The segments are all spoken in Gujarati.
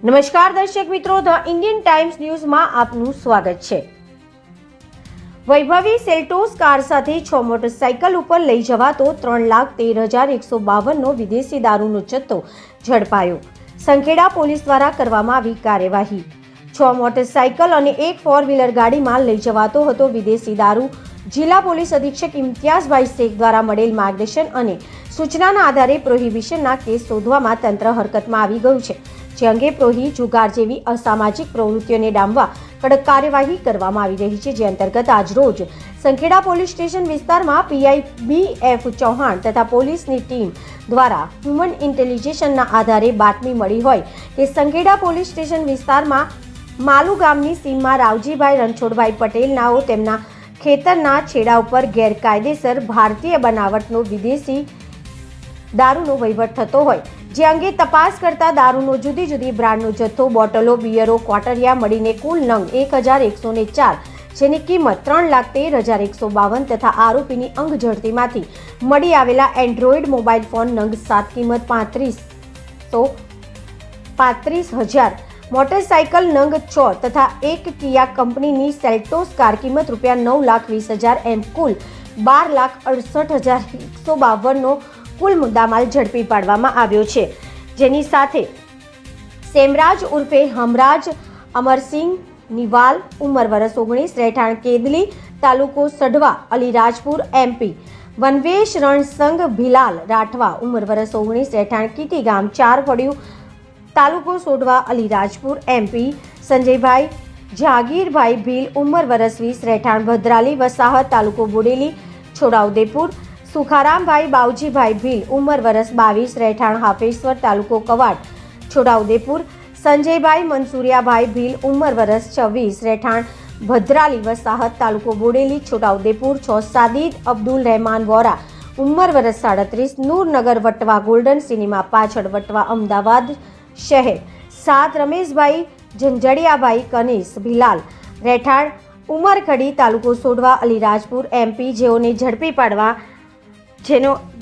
નમસ્કાર દર્શક મિત્રો, ધ ઇન્ડિયન ટાઈમ્સ ન્યૂઝમાં આપનું સ્વાગત છે। વૈભવી સેલ્ટોસ કાર સાથે 6 મોટરસાઇકલ ઉપર લઈ જવાતો 3,13,152નો વિદેશી દારૂનો જથ્થો ઝડપાયો। સંખેડા પોલીસ દ્વારા કરવામાં આવી કાર્યવાહી। 6 મોટરસાઇકલ અને એક 4-વ્હીલર ગાડીમાં લઈ જવાતો હતો વિદેશી દારૂ। જિલ્લા પોલીસ અધિક્ષક ઇમ્તિયાઝભાઈ શેખ દ્વારા મળેલ માર્ગદર્શન અને સૂચનાના આધારે પ્રોહિબિશનના કેસ શોધવામાં તંત્ર હરકતમાં આવી ગયું છે, જે અંગે પ્રોહી જુગાર જેવી અસામાજિક પ્રવૃત્તિઓને ડામવા કડક કાર્યવાહી કરવામાં આવી રહી છે। જે અંતર્ગત આજરોજ સંખેડા પોલીસ સ્ટેશન વિસ્તારમાં પીઆઈ BF ચૌહાણ તથા પોલીસની ટીમ દ્વારા હ્યુમન ઇન્ટેલિજન્સના આધારે બાતમી મળી હોય કે સંખેડા પોલીસ સ્ટેશન વિસ્તારમાં માલુ ગામની સીમમાં રાવજીભાઈ રણછોડભાઈ પટેલ નાઓ તેમના ખેતરના છેડા ઉપર ગેરકાયદેસર ભારતીય બનાવટનો વિદેશી દારૂનો વહીવટ થતો હોય, જે અંગે તપાસ કરતા દારૂનો જુદી જુદી બ્રાન્ડનો જથ્થો, બોટલો, બિયરો, ક્વાટરિયા મળીને કુલ નંગ 1,104, જેની કિંમત 3,13,152 તથા આરોપીની અંગ ઝડતીમાંથી મળી આવેલા એન્ડ્રોઈડ મોબાઈલ ફોન નંગ 7 કિંમત 35,000, મોટરસાઇકલ નંગ 6 તથા એક કિયા કંપનીની સેલ્ટોસ કાર કિંમત ₹9,20,000 એમ કુલ 12,68,152નો કુલ મુદ્દામાલ ઝડપી પાડવામાં આવ્યો છે। જેની સાથે સેમરાજ ઉર્ફે હમરાજ અમરસિંહ નિવાલ ઉંમર વર્ષ 19, રહેઠાણ કેદલી, તાલુકો સઢવા, અલીરાજપુર MP, વનવેશ રણસંગ ભીલાલ રાઠવા ઉંમર વર્ષ 19, રહેઠાણ કીટી ગામ 4 ફળિયું, તાલુકો સોઢવા, અલીરાજપુર MP, સંજયભાઈ જાગીરભાઈ ભીલ ઉંમર વર્ષ 20, રહેઠાણ ભદ્રાલી વસાહત, તાલુકો બોડેલી, છોટાઉદેપુર, સુખારામભાઈ બાવજીભાઈ ભીલ ઉંમર વર્ષ 22, રહેઠાણ હાફેશ્વર, તાલુકો કવાડ, છોટાઉદેપુર, સંજયભાઈ મનસુરિયાભાઈ ભીલ ઉંમર વર્ષ 26, રહેઠાણ ભદ્રાલી વસાહત, તાલુકો બોડેલી, છોટાઉદેપુર, 6 સાદિદ અબ્દુલ રહેમાન વોરા ઉંમર વર્ષ 37, નૂરનગર વટવા ગોલ્ડન સિનેમા પાછળ વટવા અમદાવાદ શહેર, 7 રમેશભાઈ ઝંઝડિયાભાઈ કનીસ ભીલાલ રહેઠાણ ઉમરખડી, તાલુકો સોઢવા, અલીરાજપુર MP, જેનો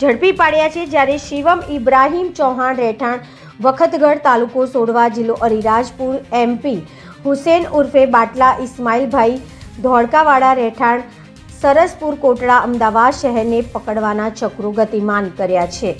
ઝડપી પાડ્યા છે। જ્યારે શિવમ ઇબ્રાહીમ ચૌહાણ રહેઠાણ વખતગઢ, તાલુકો સોઢવા, જિલ્લો અલીરાજપુર MP, હુસેન ઉર્ફે બાટલા ઇસ્માઇલભાઈ ધોળકાવાડા રહેઠાણ સરસપુર કોટડા અમદાવાદ શહેરને પકડવાના ચક્રો ગતિમાન કર્યા છે।